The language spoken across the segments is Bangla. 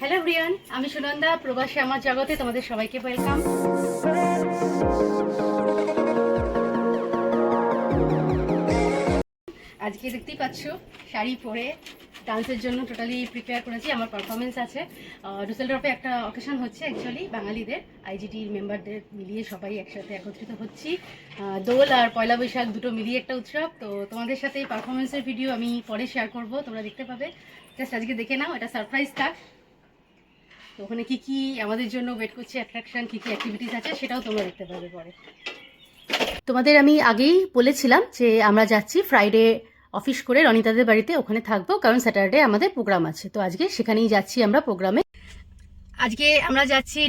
হ্যালো ব্রিয়ান, আমি সুনন্দা। প্রবাসী আমার জগতে তোমাদের সবাইকে ওয়েলকাম। আজকে দেখতেই পাচ্ছ শাড়ি পরে ডান্সের জন্য টোটালি প্রিপেয়ার করেছি। আমার পারফরমেন্স আছে। ডুসেলডর্ফে একটা অকেশন হচ্ছে, অ্যাকচুয়ালি বাঙালিদের আইজিটির মেম্বারদের মিলিয়ে সবাই একসাথে একত্রিত হচ্ছি। দোল আর পয়লা বৈশাখ দুটো মিলিয়ে একটা উৎসব। তো তোমাদের সাথে এই পারফরমেন্সের ভিডিও আমি পরে শেয়ার করব, তোমরা দেখতে পাবে। জাস্ট আজকে দেখে নাও, এটা সারপ্রাইজ থাক। তো ওখানে কী কী আমাদের জন্য ওয়েট করছে, অ্যাট্রাকশন কী কী অ্যাক্টিভিটিস আছে সেটাও তোমরা দেখতে পাবে পরে। তোমাদের আমি আগেই বলেছিলাম যে আমরা যাচ্ছি ফ্রাইডে অফিস করে রনিতাদের বাড়িতে, ওখানে থাকবো কারণ স্যাটারডে আমাদের প্রোগ্রাম আছে। তো আজকে সেখানেই যাচ্ছি আমরা প্রোগ্রামে। আজকে আমরা যাচ্ছি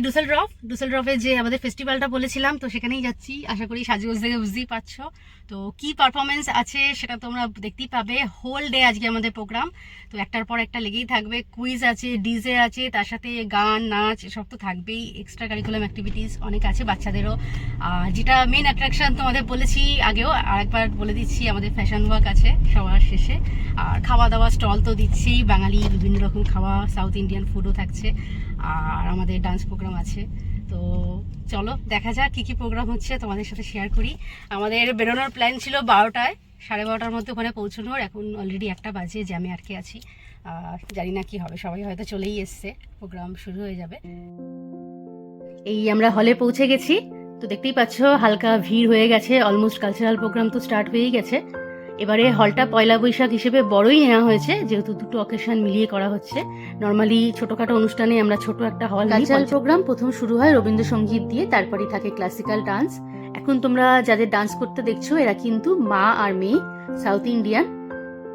ডুসেলডর্ফে যে আমাদের ফেস্টিভ্যালটা বলেছিলাম, তো সেখানেই যাচ্ছি। আশা করি সাজগোজ দেখে বুঝতেই পারছো। তো কি পারফরমেন্স আছে সেটা তোমরা দেখতেই পাবে। হোল ডে আজকে আমাদের প্রোগ্রাম, তো একটার পর একটা লেগেই থাকবে। কুইজ আছে, ডিজে আছে, তার সাথে গান নাচ এসব তো থাকবেই। এক্সট্রা কারিকুলাম অ্যাক্টিভিটিস অনেক আছে বাচ্চাদেরও। যেটা মেন অ্যাট্রাকশন তোমাদের বলেছি আগেও, আরেকবার বলে দিচ্ছি, আমাদের ফ্যাশন ওয়াক আছে সবার শেষে। আর খাওয়া দাওয়া স্টল তো দিচ্ছেই, বাঙালি বিভিন্ন রকম খাওয়া, সাউথ ইন্ডিয়ান ফুডও থাকছে। আর আমাদের ডান্স প্রোগ্রাম আছে। তো চলো দেখা যাক কী কী প্রোগ্রাম হচ্ছে, তোমাদের সাথে শেয়ার করি। আমাদের বেরোনোর প্ল্যান ছিল 12টায়, 12:30টার মধ্যে ওখানে পৌঁছানোর। এখন অলরেডি 1টা বাজে, জ্যামে আটকে আছি। জানি না কি হবে, সবাই হয়তো চলেই এসছে, প্রোগ্রাম শুরু হয়ে যাবে। এই আমরা হলে পৌঁছে গেছি। তো দেখতেই পাচ্ছ হালকা ভিড় হয়ে গেছে, অলমোস্ট কালচারাল প্রোগ্রাম তো স্টার্ট হয়েই গেছে। এবারে হলটা পয়লা বৈশাখ হিসেবে বড়ই নেওয়া হয়েছে, যেহেতু দুটো অকেশন মিলিয়ে করা হচ্ছে। নর্মালি ছোটখাটো অনুষ্ঠানে আমরা ছোট একটা হল। কালচারাল প্রোগ্রাম প্রথম শুরু হয় রবীন্দ্রসঙ্গীত দিয়ে, তারপরেই থাকে ক্লাসিক্যাল ডান্স। এখন তোমরা যাদের ডান্স করতে দেখছো এরা কিন্তু মা আর মেয়ে, সাউথ ইন্ডিয়ান।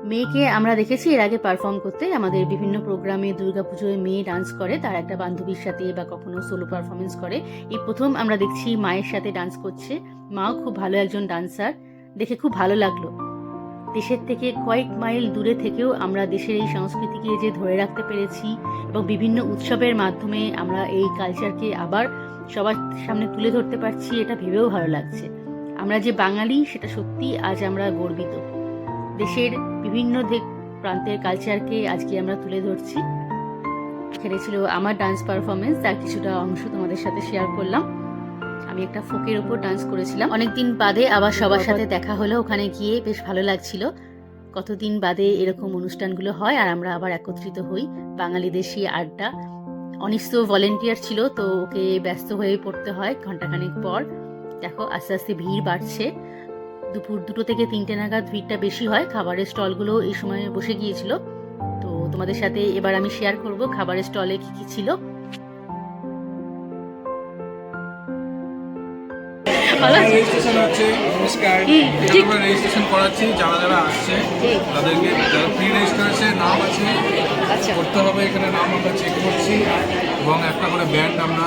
মেয়েকে আমরা দেখেছি এর আগে পারফর্ম করতে আমাদের বিভিন্ন প্রোগ্রামে। দুর্গাপুজোয় মেয়ে ডান্স করে তার একটা বান্ধবীর সাথে, বা কখনো সোলো পারফরমেন্স করে। এই প্রথম আমরা দেখছি মায়ের সাথে ডান্স করছে। মাও খুব ভালো একজন ডান্সার, দেখে খুব ভালো লাগলো। দেশের থেকে কয়েক মাইল দূরে থেকেও আমরা দেশের এই সংস্কৃতিকে যে ধরে রাখতে পেরেছি, এবং বিভিন্ন উৎসবের মাধ্যমে আমরা এই কালচারকে আবার সবার সামনে তুলে ধরতে পারছি, এটা ভেবেও ভালো লাগছে। আমরা যে বাঙালি সেটা সত্যি আজ আমরা গর্বিত। দেশের বিভিন্ন প্রান্তের কালচারকে আজকে আমরা তুলে ধরছি। এখানে ছিল আমার ডান্স পারফরমেন্স, তার কিছুটা অংশ তোমাদের সাথে শেয়ার করলাম। আমি একটা ফোকের ওপর ডান্স করেছিলাম। অনেকদিন বাদে আবার সবার সাথে দেখা হলো, ওখানে গিয়ে বেশ ভালো লাগছিল। কতদিন বাদে এরকম অনুষ্ঠানগুলো হয় আর আমরা আবার একত্রিত হই। বাঙালি দেশি আড্ডা। অনিশ তো ভলেন্টিয়ার ছিল, তো ওকে ব্যস্ত হয়ে পড়তে হয় ঘন্টাখানেক পর। দেখো আস্তে আস্তে ভিড় বাড়ছে। দুপুর 2টো থেকে 3টে নাগাদ ভিড়টা বেশি হয়। খাবারের স্টলগুলো এই সময় বসে গিয়েছিল। তো তোমাদের সাথে এবার আমি শেয়ার করব খাবারের স্টলে কি কি ছিল। রেজিস্ট্রেশন হচ্ছে, নমস্কার। আমরা রেজিস্ট্রেশন করাচ্ছি, যারা যারা আসছে তাদেরকে, যারা প্রি রেজিস্ট্রেশনে নাম আছে করতে হবে। এখানে নাম আমরা চেক করছি এবং একটা করে ব্যান্ড আমরা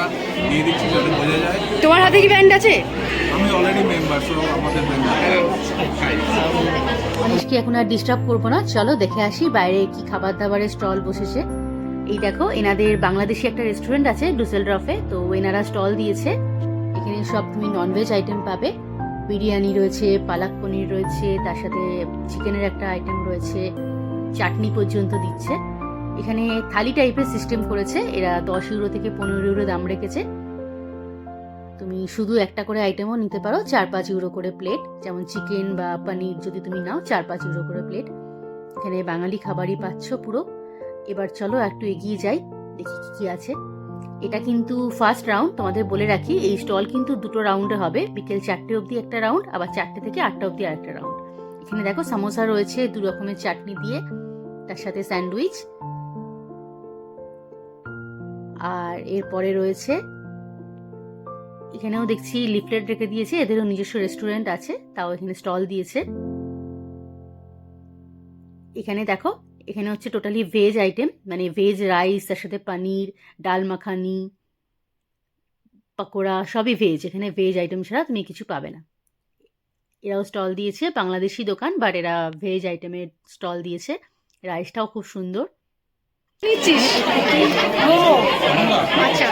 দিয়ে দিচ্ছি যাতে বোঝা যায়। তোমার হাতে কি ব্যান্ড আছে? আমি অলরেডি মেম্বার, সো আমাদের মেম্বার। মানুষকে এখন আর ডিস্টার্ব করবো না, চলো দেখে আসি বাইরে কি খাবার দাবারের স্টল বসেছে। এই দেখো এনাদের বাংলাদেশি একটা রেস্টুরেন্ট আছে ডুসেলডর্ফে, তো এনারা স্টল দিয়েছে। এখানে সব তুমি ননভেজ আইটেম পাবে। বিরিয়ানি রয়েছে, পালাক পনির রয়েছে, তার সাথে চিকেনের একটা আইটেম রয়েছে, চাটনি পর্যন্ত দিচ্ছে। এখানে থালি টাইপের সিস্টেম করেছে এরা। 10 ইউরো থেকে 15 ইউরো দাম রেখেছে। তুমি শুধু একটা করে আইটেমও নিতে পারো, 4-5 ইউরো করে প্লেট। যেমন চিকেন বা পনির যদি তুমি নাও 4-5 ইউরো করে প্লেট। এখানে বাঙালি খাবারই পাচ্ছ পুরো। এবার চলো একটু এগিয়ে যাই, দেখি কি কি আছে। এটা কিন্তু ফার্স্ট রাউন্ড, তোমাদের বলে রাখি এই স্টল কিন্তু 2টো রাউন্ডে হবে। বিকেল 4টে অবধি একটা রাউন্ড, আবার 4টে থেকে 8টা অবধি আরেকটা রাউন্ড। এখানে দেখো সামোসা রয়েছে 2 রকমের চাটনি দিয়ে, তার সাথে স্যান্ডউইচ। আর এরপরে রয়েছে, এখানেও দেখছি লিফলেট রেখে দিয়েছে, এদেরও নিজস্ব রেস্টুরেন্ট আছে, তাও এখানে স্টল দিয়েছে। এখানে দেখো, এখানে হচ্ছে টোটালি ভেজ আইটেম, মানে ভেজ রাইস, তার সাথে পনির, ডাল মাখানি, পকোড়া, সবই ভেজ। এখানে ভেজ আইটেম ছাড়া তুমি কিছু পাবে না। এরাও স্টল দিয়েছে, বাংলাদেশি দোকান, বাট এরা ভেজ আইটেমের স্টল দিয়েছে। রাইসটাও খুব সুন্দর। আচ্ছা,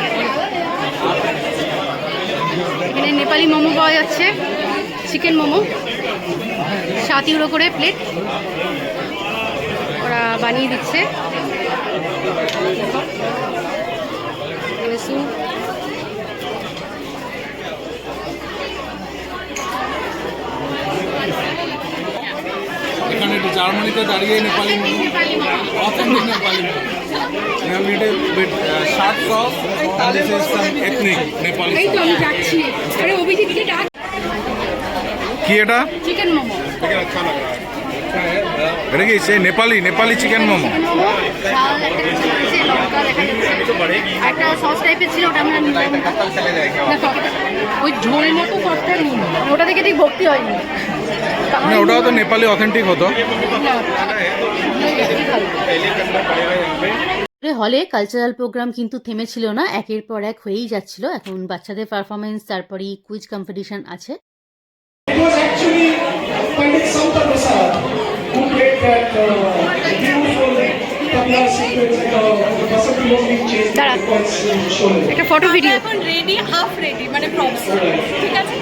এখানে নেপালি মোমো পাওয়া যাচ্ছে, চিকেন মোমো 7 ইউরো করে প্লেট, ওরা বানিয়ে দিচ্ছে। টুসু। এখানে একটু জার্মানিতে দাঁড়িয়ে Nepali authentic Nepali shirt frock and this is some ethnic Nepali এই তো আমি যাচ্ছি, আরে অভিজিৎকে ডাক। কি এটা চিকেন মোমো, এটা কি সেই নেপালি চিকেন মোমো ঝাল একটা কিছু আছে, লঙ্কা দেখা যাচ্ছে, একটা সস টাইপের ছিল ওটা আমরা নিলাম না। ওই ঝোল মতো সসটা নিই, ওটা থেকে ঠিক ভক্তি হয়নি। না ওটাও তো নেপালি অথেন্টিক হতো। হলে কালচারাল প্রোগ্রাম কিন্তু থেমেছিল না, একের পর এক হয়েই যাচ্ছিল। এখন বাচ্চাদের পারফরমেন্স, তারপরে কুইজ কম্পিটিশন আছে। It was actually Pandit Santa Prasad who played that beautiful tabla sequence in the Basant Longing chase sequence in Sholay. একটা ফটো ভিডিও এখন রেডি, হাফ রেডি, মানে প্রপস, ঠিক আছে।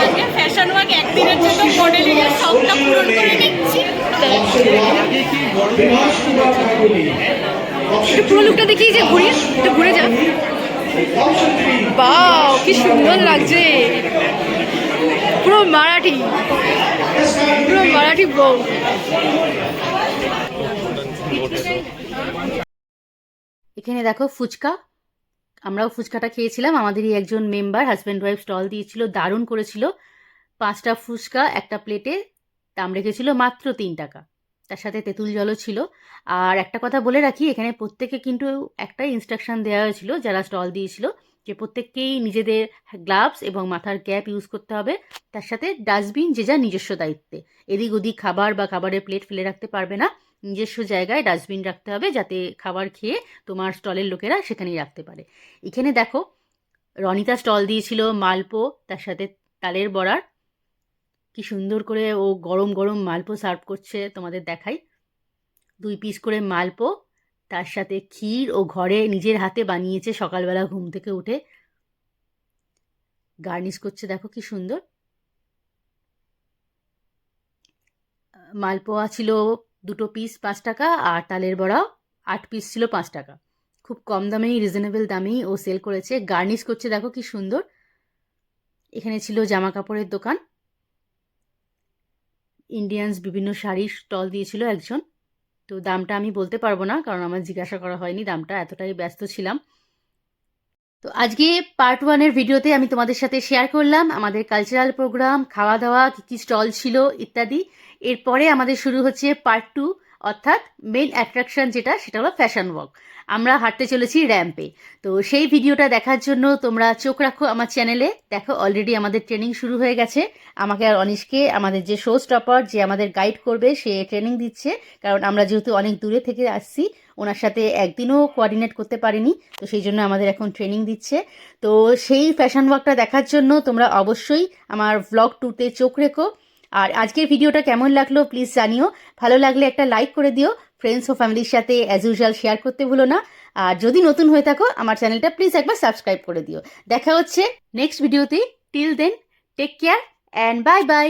আজকে ফ্যাশন ওয়াক একদিনের জন্য মডেলিং এর শখটা পূরণ করে নিচ্ছি। Vinas Kumar Ganguly. একটু পুরো লুকটা দেখি, যে ঘুরিয়ে একটু ঘুরে যা। Option 3. বাও কি সুন্দর লাগছে, পুরো মারাঠি, পুরো মারাঠি বউ। এখানে দেখো ফুচকা, আমরাও ফুচকাটা খেয়েছিলাম। আমাদেরই একজন মেম্বার হাজব্যান্ড ওয়াইফ স্টল দিয়েছিল, দারুণ করেছিল। 5টা ফুচকা একটা প্লেটে, দাম রেখেছিল মাত্র 3 টাকা। তার সাথে তেঁতুল জলও ছিল। আর একটা কথা বলে রাখি, এখানে প্রত্যেকে কিন্তু একটাই ইনস্ট্রাকশন দেওয়া হয়েছিল যারা স্টল দিয়েছিল, যে প্রত্যেককেই নিজেদের গ্লাভস এবং মাথার ক্যাপ ইউজ করতে হবে। তার সাথে ডাস্টবিন যে যার নিজস্ব দায়িত্বে, এদিক ওদিক খাবার বা খাবারের প্লেট ফেলে রাখতে পারবে না। নিজস্ব জায়গায় ডাস্টবিন রাখতে হবে, যাতে খাবার খেয়ে তোমার স্টলের লোকেরা সেখানেই রাখতে পারে। এখানে দেখো রনিতা স্টল দিয়েছিল মালপো, তার সাথে তালের বড়ার। কি সুন্দর করে ও গরম গরম মালপো সার্ভ করছে, তোমাদের দেখাই। 2 পিস করে মালপো, তার সাথে ক্ষীর ও ঘরে নিজের হাতে বানিয়েছে সকালবেলা ঘুম থেকে উঠে। গার্নিশ করছে, দেখো কি সুন্দর। মালপোয়া ছিল 2 পিস 5 টাকা, আর তালের বড়াও 8 পিস ছিল 5 টাকা। খুব কম দামেই, রিজনেবল দামেই ও সেল করেছে। গার্নিশ করছে, দেখো কি সুন্দর। এখানে ছিল জামা কাপড়ের দোকান, ইন্ডিয়ানস বিভিন্ন শাড়ির স্টল দিয়েছিল একজন। তো দামটা আমি বলতে পারবো না, কারণ আমার জিজ্ঞাসা করা হয়নি দামটা, এতটাই ব্যস্ত ছিলাম। তো আজকে পার্ট 1-এর ভিডিওতে আমি তোমাদের সাথে শেয়ার করলাম আমাদের কালচারাল প্রোগ্রাম, খাওয়া দাওয়া, কী কী স্টল ছিল ইত্যাদি। এরপরে আমাদের শুরু হচ্ছে পার্ট 2, অর্থাৎ মেইন অ্যাট্রাকশন যেটা, সেটা হলো ফ্যাশন ওয়াক। আমরা হাঁটতে চলেছি র্যাম্পে। তো সেই ভিডিওটা দেখার জন্য তোমরা চোখ রাখো আমার চ্যানেলে। দেখো অলরেডি আমাদের ট্রেনিং শুরু হয়ে গেছে। আমাকে আর অনিশকে, আমাদের যে শো স্টপার, যে আমাদের গাইড করবে, সে ট্রেনিং দিচ্ছে। কারণ আমরা যেহেতু অনেক দূরে থেকে আসছি, ওনার সাথে একদিনও কোঅর্ডিনেট করতে পারিনি, তো সেই জন্য আমাদের এখন ট্রেনিং দিচ্ছে। তো সেই ফ্যাশন ওয়াকটা দেখার জন্য তোমরা অবশ্যই আমার ভ্লগ 2তে চোখ রেখো। আর আজকের ভিডিওটা কেমন লাগলো প্লিজ জানিও। ভালো লাগলে একটা লাইক করে দিও, ফ্রেন্ডস ও ফ্যামিলির সাথে অ্যাজ ইউজুয়াল শেয়ার করতে ভুলো না। আর যদি নতুন হয়ে থাকো আমার চ্যানেলটা প্লিজ একবার সাবস্ক্রাইব করে দিও। দেখা হচ্ছে নেক্সট ভিডিওতে। Till then take care and bye by.